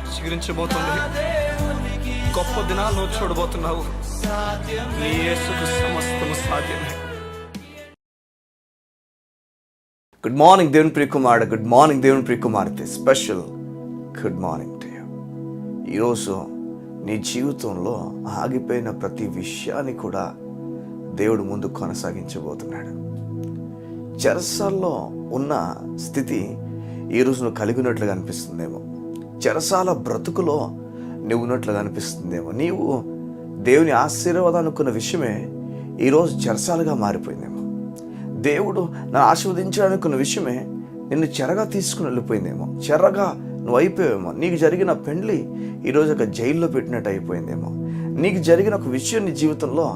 చిగురించబోతుంది. గొప్ప దినాలు నువ్వు చూడబోతున్నావు. నీ యేసుకు సమస్తము సాధ్యమే. గుడ్ మార్నింగ్ దేవుని ప్రియకుమారుడు, గుడ్ మార్నింగ్ దేవుని ప్రియకుమార్తె. Special good morning to you. ఈరోజు నీ జీవితంలో ఆగిపోయిన ప్రతి విషయాన్ని కూడా దేవుడు ముందు కొనసాగించబోతున్నాడు. చెరసాల్లో ఉన్న స్థితి ఈరోజు నువ్వు కలిగి ఉన్నట్లుగా అనిపిస్తుందేమో. చెరసాల బ్రతుకులో నువ్వు ఉన్నట్లుగా అనిపిస్తుందేమో. నీవు దేవుని ఆశీర్వాదం అనుకున్న విషయమే ఈరోజు చెరసాలుగా మారిపోయిందేమో. దేవుడు నన్ను ఆశీర్వదించాలనుకున్న విషయమే నిన్ను చెరగా తీసుకుని వెళ్ళిపోయిందేమో. చెరగా నువ్వు అయిపోయావేమో. నీకు జరిగిన పెండ్లి ఈరోజు ఒక జైల్లో పెట్టినట్టు అయిపోయిందేమో. నీకు జరిగిన ఒక విషయం నీ జీవితంలో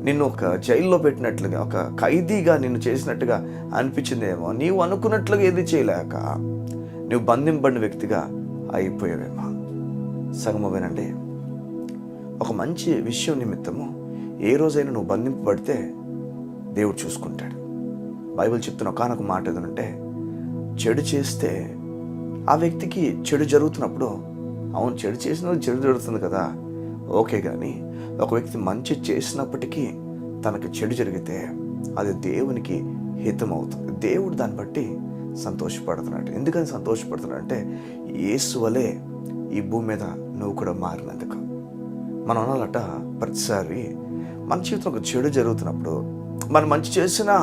నిన్ను ఒక జైల్లో పెట్టినట్లుగా, ఒక ఖైదీగా నిన్ను చేసినట్టుగా అనిపించిందేమో. నీవు అనుకున్నట్లుగా ఏది చేయలేక నువ్వు బంధింపబడిన వ్యక్తిగా అయిపోయావేమో. సగమవేనండి, ఒక మంచి విషయం నిమిత్తము ఏ రోజైనా నువ్వు బంధింపబడితే దేవుడు చూసుకుంటాడు. బైబిల్ చెప్తున్న ఒకానొక మాట ఏదంటే, చెడు చేస్తే ఆ వ్యక్తికి చెడు జరుగుతున్నప్పుడు, అవును చెడు చేసినది చెడు జరుగుతుంది కదా, ఓకే, కానీ ఒక వ్యక్తి మంచి చేసినప్పటికీ తనకు చెడు జరిగితే అది దేవునికి హితం అవుతుంది. దేవుడు దాన్ని బట్టి సంతోషపడుతున్నాడు. ఎందుకని సంతోషపడుతున్నాడు అంటే, యేసు వలే ఈ భూమి మీద నువ్వు కూడా మారినందుకు. మనం అనాలట, ప్రతిసారి మన జీవితంలో ఒక చెడు జరుగుతున్నప్పుడు, మనం మంచి చేసినా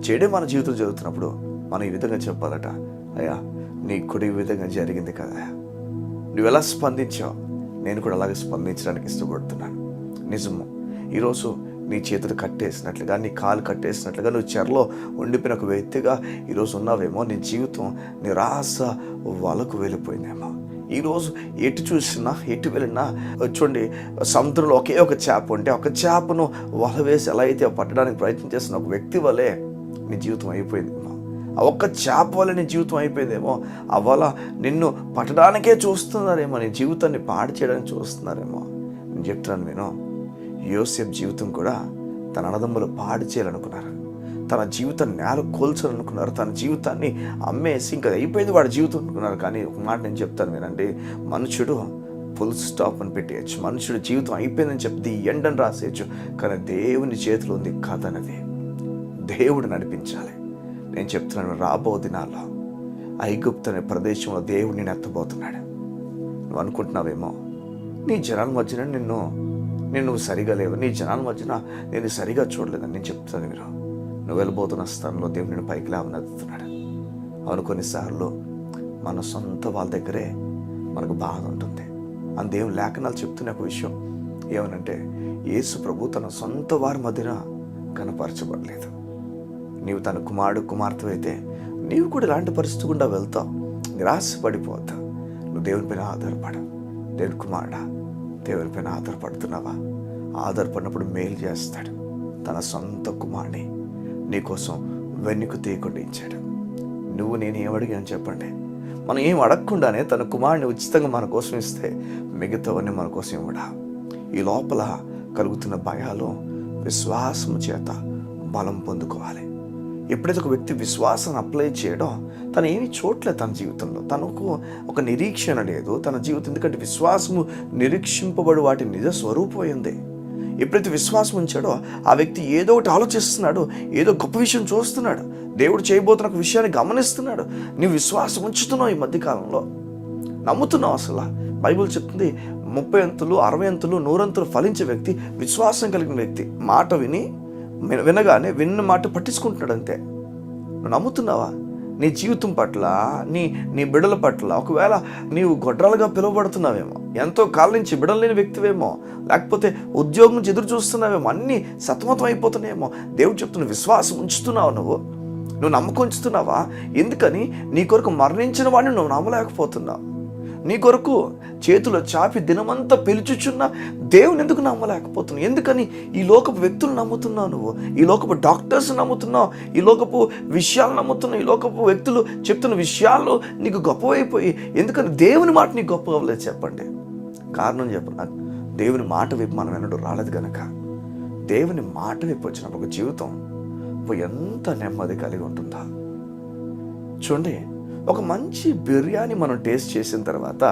చెడే మన జీవితం జరుగుతున్నప్పుడు మనం ఈ విధంగా చెప్పాలట, అయ్యా నీకు కూడా ఈ విధంగా జరిగింది కదా, నువ్వు ఎలా స్పందించావు, నేను కూడా అలాగే స్పందించడానికి ఇష్టపడుతున్నాను. నిజము, ఈరోజు నీ చేతులు కట్టేసినట్లుగా, నీ కాలు కట్టేసినట్లుగా నువ్వు చెరలో ఉండిపోయిన ఒక వ్యక్తిగా ఈరోజు ఉన్నావేమో. నీ జీవితం నిరాశ వలకు వెళ్ళిపోయిందేమో. ఈరోజు ఎటు చూసినా ఎటు వెళ్ళినా చూడండి, సముద్రంలో ఒకే ఒక చేప ఉంటే ఒక చేపను వల వేసి ఎలా అయితే పట్టడానికి ప్రయత్నం చేస్తున్న ఒక వ్యక్తి వలె నీ జీవితం అయిపోయిందేమో. ఆ ఒక్క చేప వల్ల నీ జీవితం అయిపోయిందేమో. ఆ వల నిన్ను పట్టడానికే చూస్తున్నారేమో, నీ జీవితాన్ని పాడు చేయడానికి చూస్తున్నారేమో. నేను చెప్తున్నాను విను, యోసేపు జీవితం కూడా తన అన్నదమ్ములు పాడు చేయాలనుకున్నారు. తన జీవితాన్ని నేల కోల్చాలనుకున్నారు. తన జీవితాన్ని అమ్మేసి ఇంకా అయిపోయింది వాడి జీవితం అనుకున్నారు. కానీ ఒక మాట నేను చెప్తాను వినండి, మనుషుడు ఫుల్ స్టాప్ అని పెట్టేయచ్చు, మనుషుడు జీవితం అయిపోయిందని చెప్తే ఎండని రాసేయచ్చు. కానీ దేవుని చేతిలో ఉంది కథ అనేది. దేవుడు నడిపించాలి. నేను చెప్తున్నాను, రాబో దినాల్లో ఐగుప్తు అనే ప్రదేశంలో దేవుడు నేను ఎత్తబోతున్నాడు. నువ్వు అనుకుంటున్నావేమో, నీ జనాల మధ్యన నేను సరిగా లేవు, నీ జనాల మధ్యన నేను సరిగా చూడలేదని. నేను చెప్తాను మీరు, నువ్వు వెళ్ళబోతున్న స్థానంలో దేవుడు నేను పైకి లేవనెత్తుతున్నాడు. అవును, కొన్నిసార్లు మన సొంత వాళ్ళ దగ్గరే మనకు బాధ ఉంటుంది. అని దేవుని లేఖనాలు చెప్తున్న ఒక విషయం ఏమనంటే, యేసు ప్రభు తన సొంత వారి మధ్యన కనపరచబడలేదు. నీవు తన కుమారుడు కుమార్తె అయితే నీవు కూడా ఇలాంటి పరిస్థితి గుండా వెళ్తావు. నిరాశపడిపోతావు. నువ్వు దేవునిపైన ఆధారపడు. దేవుని కుమారుడా, దేవునిపైన ఆధారపడుతున్నావా? ఆధారపడినప్పుడు మేలు చేస్తాడు. తన సొంత కుమారుని నీకోసం వెన్నుకు తీయకుండా ఇచ్చాడు. నువ్వు నేను ఏమడిగాను చెప్పండి? మనం ఏం అడగకుండానే తన కుమారుని ఉచితంగా మన కోసం ఇస్తే మిగతావన్నీ మన కోసం ఇవ్వడా? ఈ లోపల కలుగుతున్న భయాలు విశ్వాసము చేత బలం పొందుకోవాలి. ఎప్పుడైతే ఒక వ్యక్తి విశ్వాసాన్ని అప్లై చేయడం, తను ఏమీ చూడలేదు తన జీవితంలో, తనకు ఒక నిరీక్షణ లేదు తన జీవితం. ఎందుకంటే విశ్వాసము నిరీక్షింపబడు వాటి నిజ స్వరూపం ఉంది. ఎప్పుడైతే విశ్వాసం ఉంచాడో ఆ వ్యక్తి ఏదో ఒకటి ఆలోచిస్తున్నాడు, ఏదో గొప్ప విషయం చూస్తున్నాడు, దేవుడు చేయబోతున్న ఒక విషయాన్ని గమనిస్తున్నాడు. నీవు విశ్వాసం ఉంచుతున్నావు. ఈ మధ్యకాలంలో నమ్ముతున్నావు. అసలు బైబిల్ చెప్తుంది, 30 అంతులు 60 అంతులు 100 అంతులు ఫలించే వ్యక్తి విశ్వాసం కలిగిన వ్యక్తి. మాట వినగానే విన్న మాట పట్టించుకుంటున్నాడు అంతే. నువ్వు నమ్ముతున్నావా? నీ జీవితం పట్ల, నీ బిడ్డల పట్ల ఒకవేళ నీవు గొడ్రాలుగా పిలువబడుతున్నావేమో, ఎంతో కాలం నుంచి బిడ్డలు లేని వ్యక్తివేమో, లేకపోతే ఉద్యోగం నుంచి ఎదురు చూస్తున్నావేమో, అన్నీ సతమతం అయిపోతున్నాయేమో. దేవుడు చెప్తున్న విశ్వాసం ఉంచుతున్నావు. నువ్వు నమ్మకం ఉంచుతున్నావా? ఎందుకని? నీ కొరకు మరణించిన వాడిని నువ్వు నమ్మలేకపోతున్నావు. నీ కొరకు చేతులు చాపి దినమంతా పిలుచుచున్న దేవుని ఎందుకు నమ్మలేకపోతున్నావు? ఎందుకని? ఈ లోకపు వ్యక్తులు నమ్ముతున్నావు నువ్వు, ఈ లోకపు డాక్టర్స్ నమ్ముతున్నావు, ఈ లోకపు విషయాలు నమ్ముతున్నావు, ఈ లోకపు వ్యక్తులు చెప్తున్న విషయాలు నీకు గొప్పవైపోయి. ఎందుకని దేవుని మాట నీకు గొప్ప అవ్వలేదు చెప్పండి? కారణం చెప్పు. దేవుని మాట వైపు మనం ఎన్నడూ రాలేదు కనుక. దేవుని మాట వైపు వచ్చినప్పుడు ఒక జీవితం ఎంత నెమ్మది కలిగి ఉంటుందా చూడండి. ఒక మంచి బిర్యానీ మనం టేస్ట్ చేసిన తర్వాత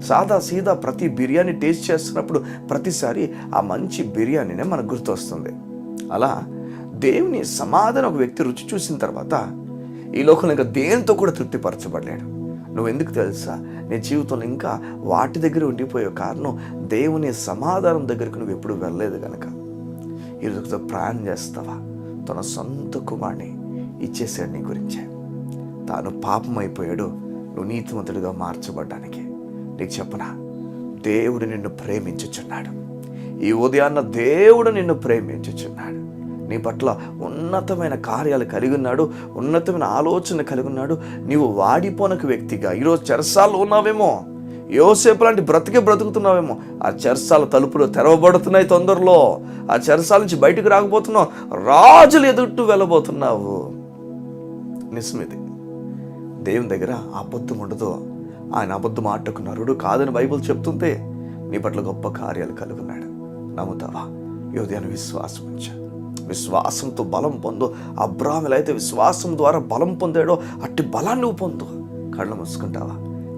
సాదా సీదా ప్రతి బిర్యానీ టేస్ట్ చేస్తున్నప్పుడు ప్రతిసారి ఆ మంచి బిర్యానీనే మనకు గుర్తొస్తుంది. అలా దేవుని సమాధానం ఒక వ్యక్తి రుచి చూసిన తర్వాత ఈ లోకంలో ఇంకా దేనితో కూడా తృప్తిపరచబడలేడు. నువ్వెందుకు తెలుసా? నీ జీవితంలో ఇంకా వాటి దగ్గర ఉండిపోయే కారణం దేవుని సమాధానం దగ్గరికి నువ్వు ఎప్పుడు వెళ్ళలేదు కనుక. ఈరోజు ప్రయాణం చేస్తావా? తన సొంత కుమారుని ఇచ్చేసాడు నీ గురించే. తాను పాపం అయిపోయాడు నువ్వు నీతిమంతుడిగా మార్చబడ్డానికి. నీకు చెప్పనా, దేవుడు నిన్ను ప్రేమించుచున్నాడు. ఈ ఉదయాన్న దేవుడు నిన్ను ప్రేమించుచున్నాడు. నీ పట్ల ఉన్నతమైన కార్యాలు కలిగి ఉన్నాడు, ఉన్నతమైన ఆలోచన కలిగి ఉన్నాడు. నీవు వాడిపోనక వ్యక్తిగా ఈరోజు చెరసాల్లో ఉన్నావేమో, యోసేపు లాంటి బ్రతుకుతున్నావేమో. ఆ చెరసాల తలుపులు తెరవబడుతున్నాయి తొందరలో. ఆ చెరసాల నుంచి బయటకు రాకపోతున్నావు, రాజులు ఎదుట వెళ్ళబోతున్నావు. నిజమిది. దేవుని దగ్గర అబద్ధం ఉండదు. ఆయన అబద్ధం ఆటకు నరుడు కాదని బైబిల్ చెప్తుంటే నీ పట్ల గొప్ప కార్యాలు కలుగున్నాడు. నమ్ముతావా? ఈ ఉదయాన్ని విశ్వాసం ఉంచా. విశ్వాసంతో బలం పొందు. అబ్రాహాము ఎలా అయితే విశ్వాసం ద్వారా బలం పొందాడో అట్టి బలాన్ని నువ్వు పొందు. కళ్ళు మూసుకుంటావా?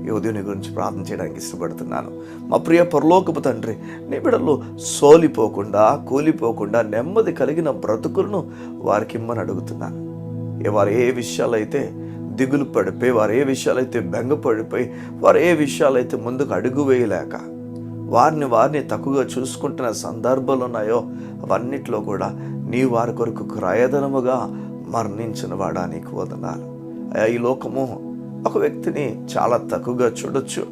ఈ ఉదయం నీ గురించి ప్రార్థన చేయడానికి ఇష్టపడుతున్నాను. మా ప్రియ పరలోకపు తండ్రి, నీ బిడ్డలు సోలిపోకుండా, కూలిపోకుండా నెమ్మది కలిగిన బ్రతుకులను వారికి ఇమ్మని అడుగుతున్నాను. వారు ఏ విషయాలైతే దిగులు పడిపోయి, వారు ఏ విషయాలైతే బెంగపడిపోయి, వారు ఏ విషయాలైతే ముందుకు అడుగు వేయలేక వారిని తక్కువగా చూసుకుంటున్న సందర్భాలు ఉన్నాయో అవన్నిట్లో కూడా నీ వారి కొరకు క్రయధనముగా మరణించిన వాడా నీకు వదనాలు. ఈ లోకము ఒక వ్యక్తిని చాలా తక్కువగా చూడొచ్చు.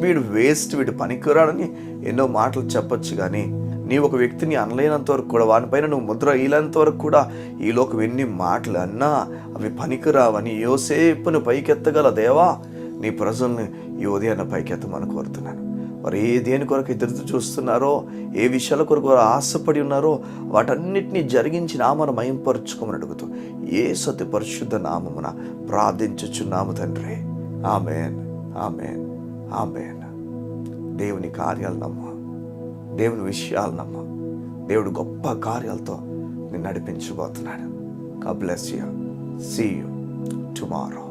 వీడు వేస్ట్, వీడు పనికిరాడని ఎన్నో మాటలు చెప్పొచ్చు. కానీ నీ ఒక వ్యక్తిని అనలేనంత వరకు కూడా, వానిపైన నువ్వు ముద్ర వేయలేనంత వరకు కూడా ఈ లోకం ఎన్ని మాటలు అన్నా అవి పనికిరావని యోసేపును పైకెత్తగల దేవా, నీ ప్రజల్ని ఈ ఉదయాన్ని పైకెత్తమని కోరుతున్నాను. వారు దేని కొరకు ఎదురు చూస్తున్నారో, ఏ విషయాల కొరకు వారు ఆశపడి ఉన్నారో వాటన్నిటినీ జరిగించి నామను మయంపరుచుకోమని అడుగుతూ యేసు పరిశుద్ధ నామమున ప్రార్థించుచున్నాము తండ్రి. ఆమేన్, ఆమేన్, ఆమేన్. దేవుని కార్యాలు నమ్మ, దేవుని విషయాలు నమ్మ. దేవుడు గొప్ప కార్యాలతో నిన్ను నడిపించబోతున్నాడు. God bless you. See you tomorrow.